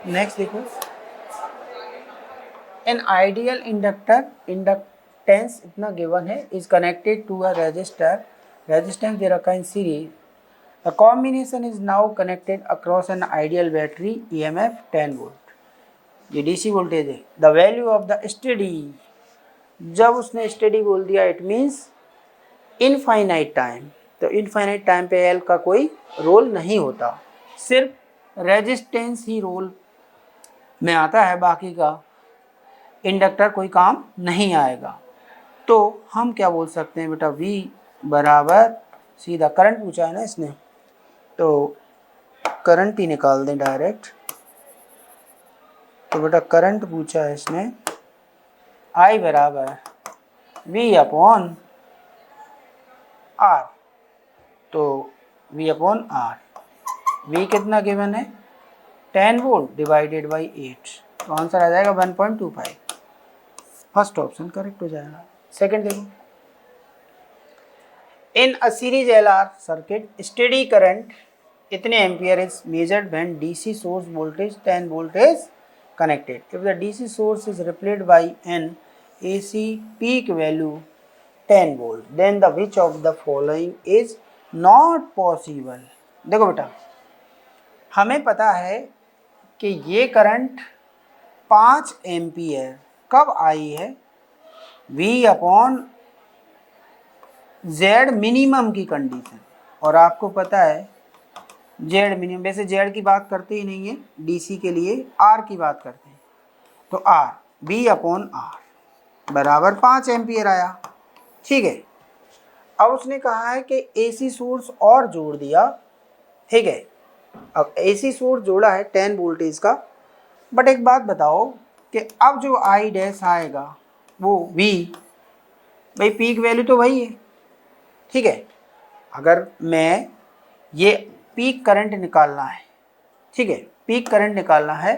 Speaker 1: नेक्स्ट देखो, एन आइडियल इंडक्टेंस इतना गिवन है is connected to a resistance दे रखा in series, a combination is now connected across an ideal battery EMF 10 volt, ये डीसी वोल्टेज है। The value of the steady, जब उसने स्टेडी बोल दिया इट मीन्स इनफाइनाइट टाइम, तो इनफाइनाइट टाइम पे एल का कोई रोल नहीं होता, सिर्फ रेजिस्टेंस ही रोल में आता है, बाकी का इंडक्टर कोई काम नहीं आएगा। तो हम क्या बोल सकते हैं बेटा V बराबर सीधा करंट पूछा है ना इसने, तो करंट ही निकाल दें डायरेक्ट, तो बेटा करंट पूछा है इसने, I बराबर V अपॉन R, तो V अपॉन R, V कितना गिवन है 10 वोल्ट डिवाइडेड बाई 8, तो आंसर आ जाएगा 1.25, फर्स्ट ऑप्शन करेक्ट हो जाएगा। सेकंड देखो, in a series LR circuit steady current इतने ampere is measured when DC source voltage 10 volt is connected. If the DC source is replaced by an AC peak value 10 volt, then the which of the following is not possible। देखो बेटा हमें पता है कि ये current 5 ampere कब आई है V upon Z minimum की कंडीशन, और आपको पता है Z मिनिमम, वैसे Z की बात करते ही नहीं है, DC के लिए R की बात करते हैं। तो आर बी अपॉन आर बराबर 5 एम्पियर आया। ठीक है, अब उसने कहा है कि एसी सोर्स और जोड़ दिया। ठीक है, अब एसी सोर्स जोड़ा है 10 वोल्टेज का, बट एक बात बताओ कि अब जो आई डैश आएगा वो वी, भाई पीक वैल्यू तो वही है। ठीक है, अगर मैं ये पीक करंट निकालना है, ठीक है, पीक करंट निकालना है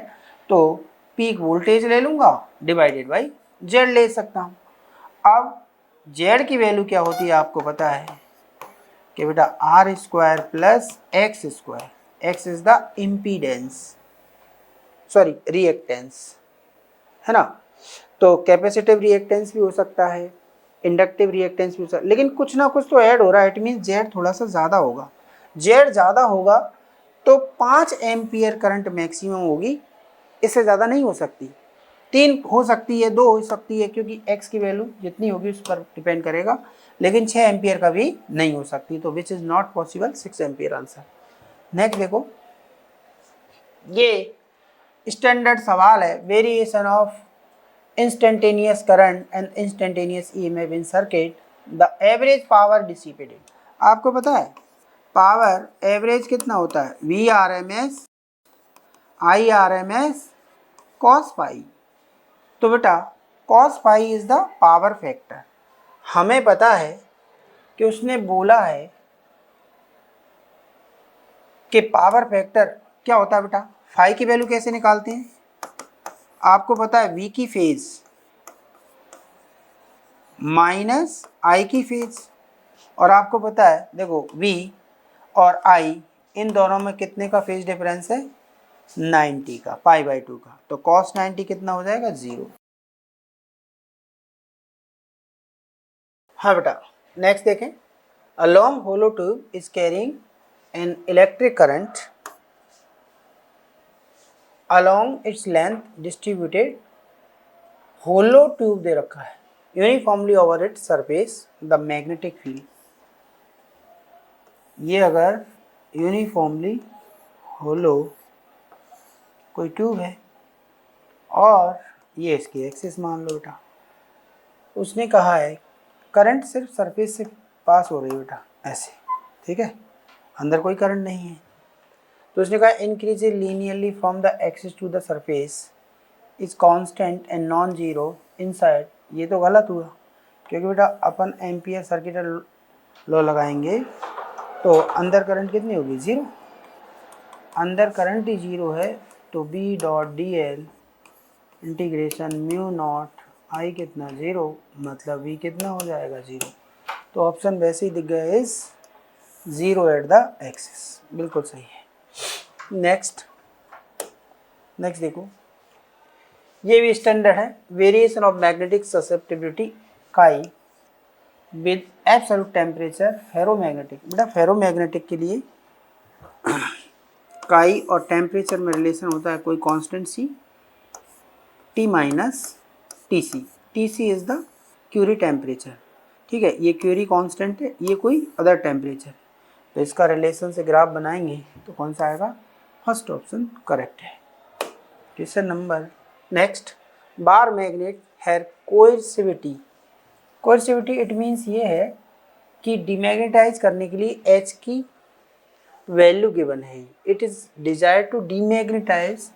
Speaker 1: तो पीक वोल्टेज ले लूँगा डिवाइडेड बाई जेड ले सकता हूँ। अब जेड की वैल्यू क्या होती है आपको पता है कि बेटा R square plus X square, X is the impedance, sorry reactance, है ना। तो कैपेसिटिव रिएक्टेंस भी हो सकता है, इंडक्टिव रिएक्टेंस भी हो सकता है, लेकिन कुछ ना कुछ तो ऐड हो रहा है। इट मीन्स जेड थोड़ा सा ज़्यादा होगा। जेड ज़्यादा होगा तो 5 एम्पियर करंट मैक्सिमम होगी, इससे ज़्यादा नहीं हो सकती। 3 हो सकती है, 2 हो सकती है, क्योंकि एक्स की वैल्यू जितनी होगी उस पर डिपेंड करेगा, लेकिन 6 एम्पियर का भी नहीं हो सकती। तो which is not possible, 6 ampere answer. Next देखो, ये स्टैंडर्ड सवाल है, variation of instantaneous current and instantaneous EMF in circuit, the average power dissipated। आपको पता है पावर एवरेज कितना होता है, V R M S I R M S cos pi. तो बेटा cos pi is the power factor. हमें पता है कि उसने बोला है कि पावर फैक्टर क्या होता है बेटा, फाई की वैल्यू कैसे निकालते हैं, आपको पता है वी की फेज माइनस आई की फेज, और आपको पता है देखो V और I इन दोनों में कितने का फेज डिफरेंस है, 90 का, पाई/2 का। तो cos 90 कितना हो जाएगा, 0। हाँ बेटा, नेक्स्ट देखें, a long hollow tube is carrying an electric current along its length distributed, hollow tube दे रखा है, uniformly over its surface the magnetic field. ये अगर यूनिफॉर्मली होलो कोई ट्यूब है और ये इसकी एक्सिस मान लो बेटा, उसने कहा है करंट सिर्फ सरफेस से पास हो रही है बेटा ऐसे, ठीक है, अंदर कोई करंट नहीं है। तो उसने कहा increase linearly from the axis to the surface is constant and non zero inside. ये तो गलत हुआ, क्योंकि बेटा अपन एम्पियर सर्किट लॉ लगाएंगे तो अंदर करंट कितनी होगी, ज़ीरो। अंदर करंट ही ज़ीरो है, तो B dot d l integration mu not I कितना, ज़ीरो, मतलब वी कितना हो जाएगा, ज़ीरो। तो ऑप्शन वैसे ही दिख गया is zero at the axis, बिल्कुल सही है। नेक्स्ट देखो, ये भी स्टैंडर्ड है, वेरिएशन ऑफ मैग्नेटिक ससेप्टिबिलिटी काई विद एब्सोल्यूट टेम्परेचर फेरोमैग्नेटिक। बेटा फेरोमैग्नेटिक के लिए काई और टेम्परेचर में रिलेशन होता है कोई constant C, T minus T C. T C is the Curie temperature, ठीक है, ये क्यूरी कांस्टेंट है, ये कोई अदर टेम्परेचर। तो इसका रिलेशन से ग्राफ बनाएंगे तो कौन सा आएगा, फर्स्ट ऑप्शन करेक्ट है। Question number next, bar magnet has coercivity. Coercivity it means ये है कि डिमैग्नेटाइज करने के लिए एच की वैल्यू गिवन है। It is desire to demagnetize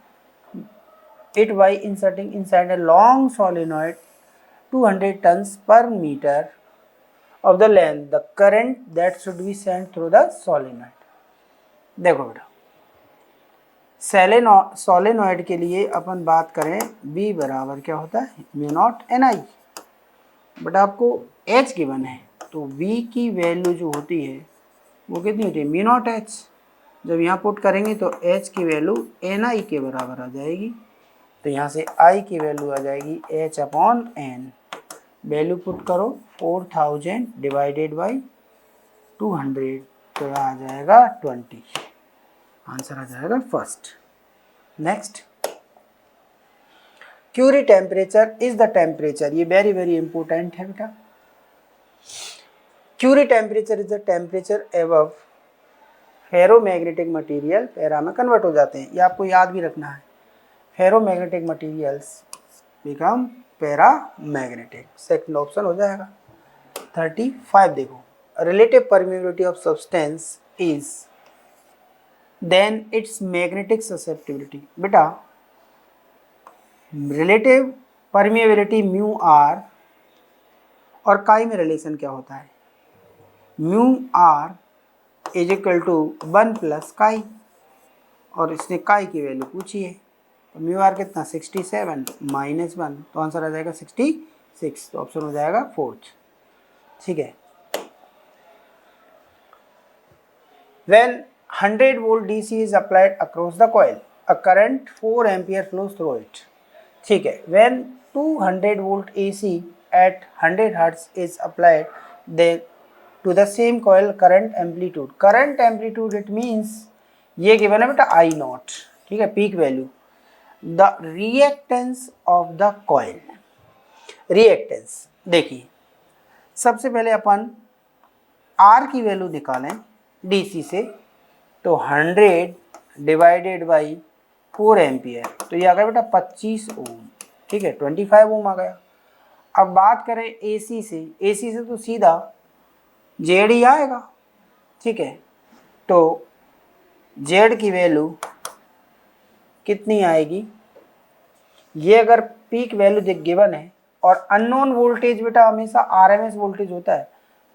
Speaker 1: it by inserting inside a long solenoid 200 tons per meter of the length the current that should be sent through the solenoid। देखो बेटा solenoid के लिए अपन बात करें B बराबर क्या होता है, mu not an I, but आपको H गिवन है, तो V की वैल्यू जो होती है वो कितनी होती है, म्यू नॉट H। जब यहाँ पुट करेंगे तो H की वैल्यू एन आई के बराबर आ जाएगी, तो यहाँ से I की वैल्यू आ जाएगी H upon N, value put करो 4000 डिवाइडेड बाई 200, तो यहाँ आ जाएगा 20, आंसर आ जाएगा first. Next, Curie temperature is the temperature, ये वेरी वेरी इंपॉर्टेंट है बेटा। Curie temperature is the temperature above ferromagnetic material para में कन्वर्ट हो जाते हैं, ये आपको याद भी रखना है। Ferromagnetic materials become paramagnetic. Second option हो जाएगा। 35 देखो, relative permeability of substance is then its magnetic susceptibility. बेटा रिलेटिव परमिएबिलिटी म्यू आर और काई में रिलेशन क्या होता है, mu are is equal to 1 plus chi, और इसने काई की वैल्यू पूछी है, तो म्यू आर कितना 67 माइनस 1, तो आंसर आ जाएगा 66, तो ऑप्शन हो जाएगा फोर्थ। ठीक है। When 100 volt DC is applied across the coil, a current 4 ampere flows through it. ठीक है। When 200 volt AC at 100 hertz is applied, then to the same coil current amplitude it means ये given है बेटा I not, ठीक है, peak value. The reactance of the coil, reactance देखिए, सबसे पहले अपन R की वैल्यू निकालें DC से, तो 100 डिवाइडेड बाई 4 एम्पियर, तो ये आ गया बेटा 25 ओम, ठीक है, 25 ओम आ गया। अब बात करें AC से तो सीधा जेड ही आएगा, ठीक है, तो जेड की वैल्यू कितनी आएगी, ये अगर पीक वैल्यू गिवन है और अननोन वोल्टेज बेटा हमेशा आरएमएस वोल्टेज होता है,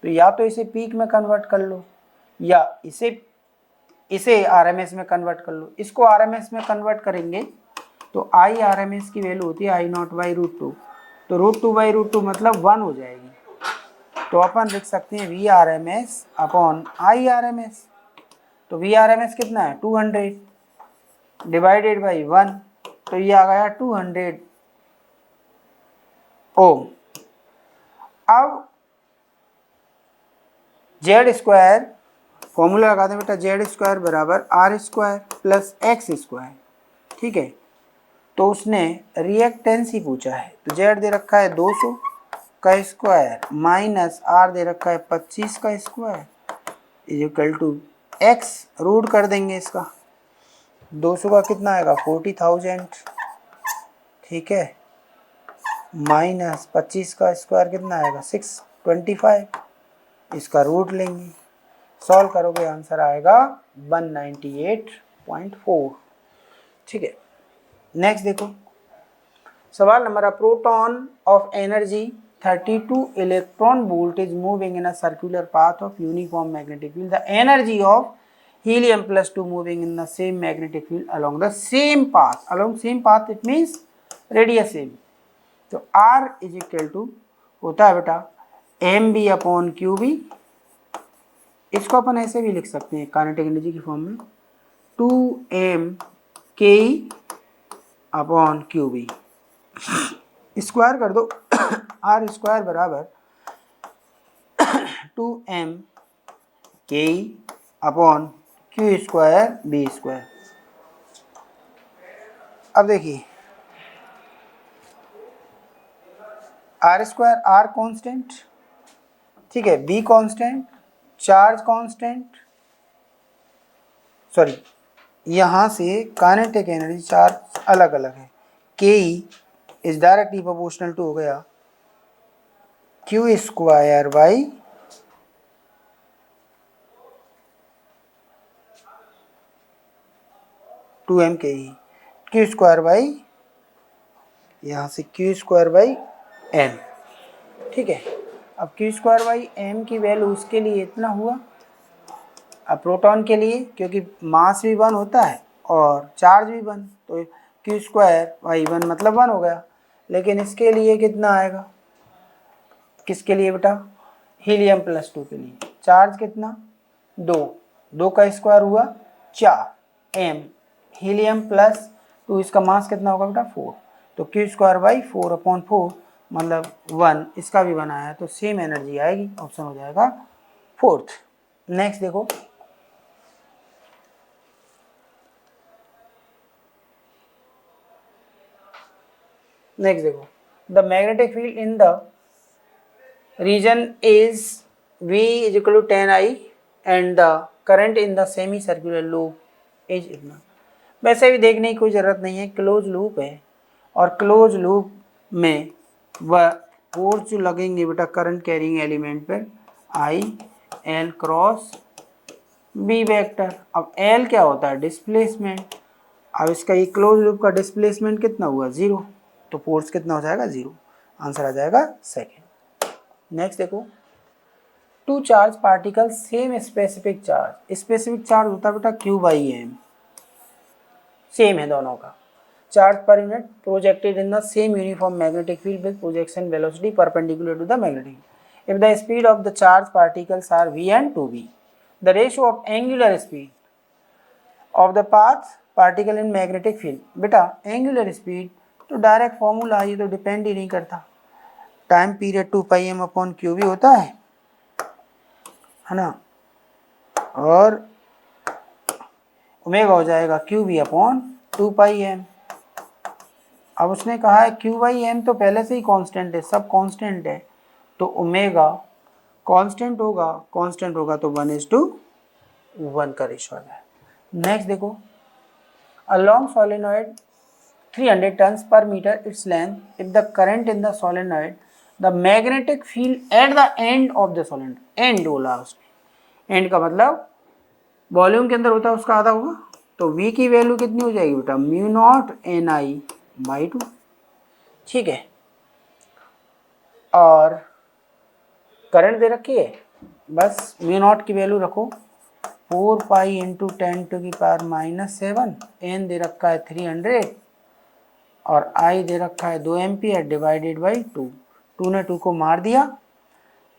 Speaker 1: तो या तो इसे पीक में कन्वर्ट कर लो या इसे आरएमएस में कन्वर्ट कर लो। इसको आरएमएस में कन्वर्ट करेंगे तो आई आरएमएस की वैल्यू होती है आई नॉट बाई √2, तो √2 बाई √2 मतलब 1 हो जाएगी, तो अपन लिख सकते हैं V R M S upon I R M S. तो वी आर एम एस कितना है 200 डिवाइडेड बाई 1, तो ये आ गया 200 ओम। अब जेड स्क्वायर फॉर्मूला लगा दें बेटा, जेड स्क्वायर बराबर R square plus X square, ठीक है, तो उसने रिएक्टेंस ही पूछा है, तो जेड दे रखा है 200 का स्क्वायर माइनस आर दे रखा है 25 का square is equal to X, root कर देंगे इसका, 200 का कितना आएगा 40,000, ठीक है, माइनस 25 का स्क्वायर कितना आएगा 625, इसका रूट लेंगे, सॉल्व करोगे आंसर आएगा 198.4। ठीक है। नेक्स्ट देखो सवाल number, a proton of energy 32 electron volt is moving in a circular path of uniform magnetic field, the energy of helium plus 2 moving in the same magnetic field along the same path it means radius same, तो R is equal to होता है बेटा M B upon Q B, इसको अपन ऐसे भी लिख सकते हैं काइनेटिक एनर्जी की फॉर्म में 2m के अपॉन क्यू बी, स्क्वायर कर दो आर स्क्वायर बराबर 2m के upon Q square B square. अब देखिए आर स्क्वायर, आर कांस्टेंट, ठीक है, B constant, charge constant, sorry यहाँ से काइनेटिक एनर्जी चार्ज अलग अलग है, K E is directly proportional to हो गया क्यू स्क्वायर बाई 2m के ई, क्यू स्क्वायर बाई यहाँ से क्यू स्क्वायर बाई एम, ठीक है। अब क्यू स्क्वायर बाई एम की वैल्यू उसके लिए इतना हुआ, अब प्रोटॉन के लिए क्योंकि मास भी 1 होता है और चार्ज भी 1, तो क्यू स्क्वायर बाई 1 मतलब 1 हो गया, लेकिन इसके लिए कितना आएगा, किसके लिए बेटा हीलियम प्लस 2 के लिए, चार्ज कितना 2 का स्क्वायर हुआ 4 एम, हीलियम प्लस 2 इसका मास कितना होगा बेटा 4, तो क्यू स्क्वायर बाई 4 अपॉन 4 मतलब 1, इसका भी 1 आया, तो सेम एनर्जी आएगी, ऑप्शन हो जाएगा फोर्थ। नेक्स्ट देखो the magnetic field in the region is V is equal to 10I and the current in the semi circular loop is इतना। वैसे भी देखने की कोई ज़रूरत नहीं है, क्लोज लूप है और क्लोज लूप में वह फोर्स जो लगेंगे बेटा करंट कैरिंग एलिमेंट पर I L cross B vector. अब एल क्या होता है डिस्प्लेसमेंट। अब इसका ये क्लोज लूप का डिस्प्लेसमेंट कितना हुआ 0, तो फोर्स कितना हो जाएगा 0। आंसर आ जाएगा सेकेंड। नेक्स्ट देखो, two charge particle same specific charge. Specific charge होता है बेटा Q/m, सेम है दोनों का। Charge per unit projected in the same uniform magnetic field with projection velocity perpendicular to the magnetic field. If the speed of the charge particles are v and 2v, the ratio of angular speed of the path particle in magnetic field। बेटा angular speed तो direct formula, ये तो depend ही नहीं करता। Time period 2πm/qv होता है ना, और ओमेगा हो जाएगा qv/2πm। अब उसने कहा है q/m तो पहले से ही कांस्टेंट है, सब कांस्टेंट है, तो ओमेगा कांस्टेंट होगा तो 1:1 का रेशो आ जाए। नेक्स्ट देखो, a long solenoid 300 turns per metre its length, if the current in the solenoid the magnetic field at the end of the solenoid, and बोला उसने, एंड का मतलब वॉल्यूम के अंदर होता है उसका आधा होगा, तो v की वैल्यू कितनी हो जाएगी बेटा μ0 Ni/2। ठीक है, और करंट दे रखी है, बस μ0 की वैल्यू रखो 4π × 10⁻⁻7, n दे रखा है 300 और I दे रखा है 2 एम्पियर डिवाइडेड बाई 2। 2 ने 2 को मार दिया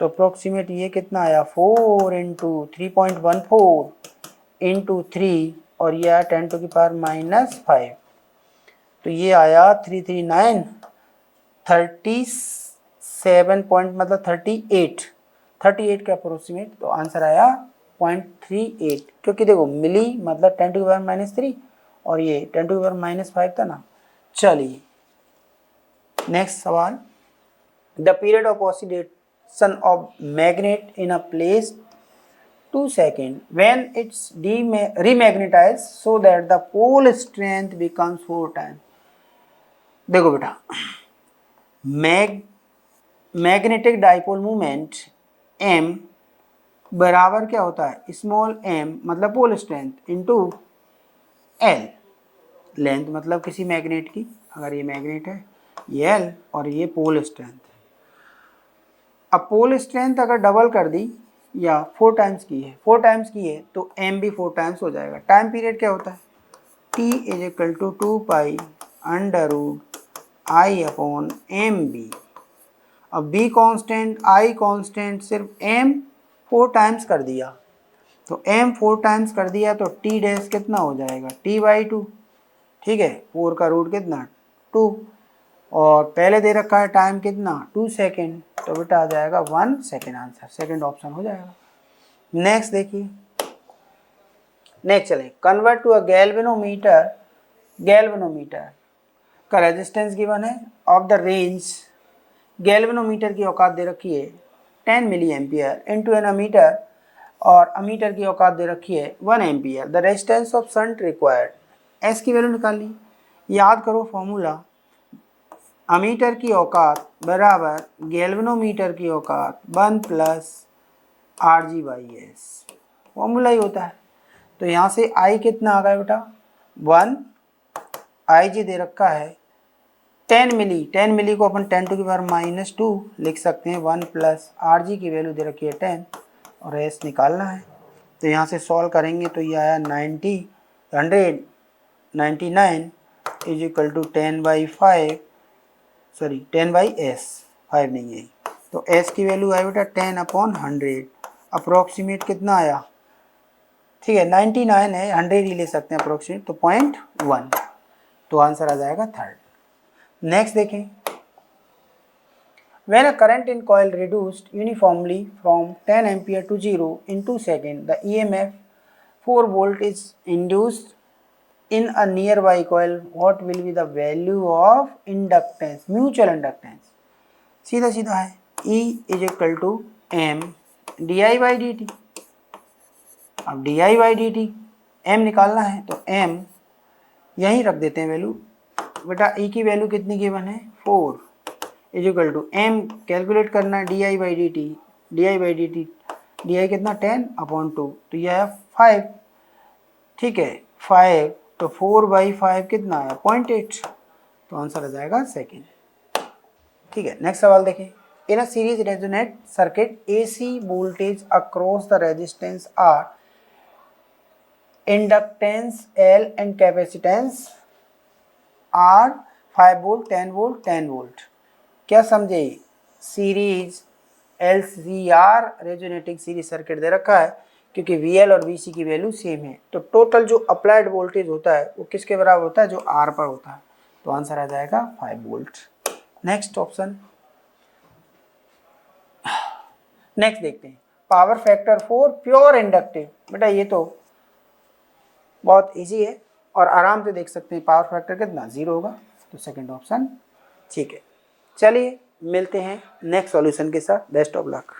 Speaker 1: तो अप्रोक्सीमेट ये कितना आया 4 × 3.14 × 3 और ये आया 10⁻⁻5, तो ये आया 339 37 पॉइंट मतलब 38 के अप्रोक्सीमेट, तो आंसर आया 0.38, क्योंकि देखो मिली मतलब 10⁻³ और ये 10⁻5 था ना। चलिए नेक्स्ट सवाल, the period of oscillation of magnet in a place 2 seconds when it's remagnetized so that the pole strength becomes 4 times। देखो बेटा मैग्नेटिक डाइपोल मूवमेंट m बराबर क्या होता है स्मॉल m मतलब pole strength into l, length मतलब किसी magnet की, अगर ये मैग्नेट है ये l और ये पोल स्ट्रेंथ। अब पोल स्ट्रेंथ अगर डबल कर दी या 4 टाइम्स की है तो m भी 4 टाइम्स हो जाएगा। टाइम पीरियड क्या होता है t = 2π √I/mb। अब b कांस्टेंट I कांस्टेंट, सिर्फ m 4 टाइम्स कर दिया, तो m 4 टाइम्स कर दिया तो t डैश कितना हो जाएगा t/2। ठीक है, 4 का रूट कितना 2, और पहले दे रखा है टाइम कितना 2 सेकेंड, तो बेटा आ जाएगा 1 सेकेंड। आंसर सेकेंड ऑप्शन हो जाएगा। नेक्स्ट देखिए, नेक्स्ट चलें, कन्वर्ट टू अ गैल्वेनोमीटर का रेजिस्टेंस गिवन है ऑफ द रेंज। गैल्वेनोमीटर की औकात दे रखी है 10 milli ampere into an ammeter, और अमीटर की औकात दे रखी है 1 ampere. The resistance of shunt required, S की वैल्यू निकालनी। याद करो फॉर्मूला, अमीटर की औकात बराबर गैल्वेनोमीटर की औकात 1 + Rg/s, फॉर्मूला ही होता है। तो यहाँ से I कितना आ गया बेटा 1, Ig दे रखा है 10 मिली को अपन 10⁻⁻2 लिख सकते हैं, 1 + Rg की वैल्यू दे रखी है 10 और s निकालना है। तो यहाँ से सॉल्व करेंगे तो ये आया 99 = 10/s, 5 नहीं है, तो s की वैल्यू आई बेटा 10/100। अप्रोक्सीमेट कितना आया, ठीक है 99 है, 100 ही ले सकते हैं अप्रोक्सीमेट, तो 0.1, तो आंसर आ जाएगा थर्ड। नेक्स्ट देखें, when a current in coil reduced uniformly from 10 ampere to 0 in 2 seconds, the EMF 4 volt is induced in a nearby coil, what will be the value of inductance, mutual inductance। सीधा सीधा है, E = m di/dt। अब di/dt m निकालना है तो m यहीं रख देते हैं वैल्यू। बेटा E की वैल्यू कितनी गिवन है 4, is equal to M calculate करना है D I by D T, D I by D T, D I कितना 10/2, तो यह है 5, ठीक है 5, तो 4/5 कितना है 0.8, तो आंसर आ जाएगा सेकेंड। ठीक है, नेक्स्ट सवाल देखें। In a series resonate circuit AC voltage across the resistance R, inductance L and capacitance R 5 volt 10 volt 10 volt. क्या समझे, series LCR resonating series circuit दे रखा है, क्योंकि VL और VC की वैल्यू सेम है, तो टोटल जो अप्लाइड वोल्टेज होता है वो किसके बराबर होता है, जो R पर होता है, तो आंसर आ जाएगा 5 वोल्ट। नेक्स्ट ऑप्शन, नेक्स्ट देखते हैं, power factor for pure inductive. बेटा ये तो बहुत इजी है और आराम से देख सकते हैं, पावर फैक्टर कितना 0 होगा, तो सेकंड ऑप्शन ठीक है। चलिए मिलते हैं नेक्स्ट सॉल्यूशन के साथ, बेस्ट ऑफ लक।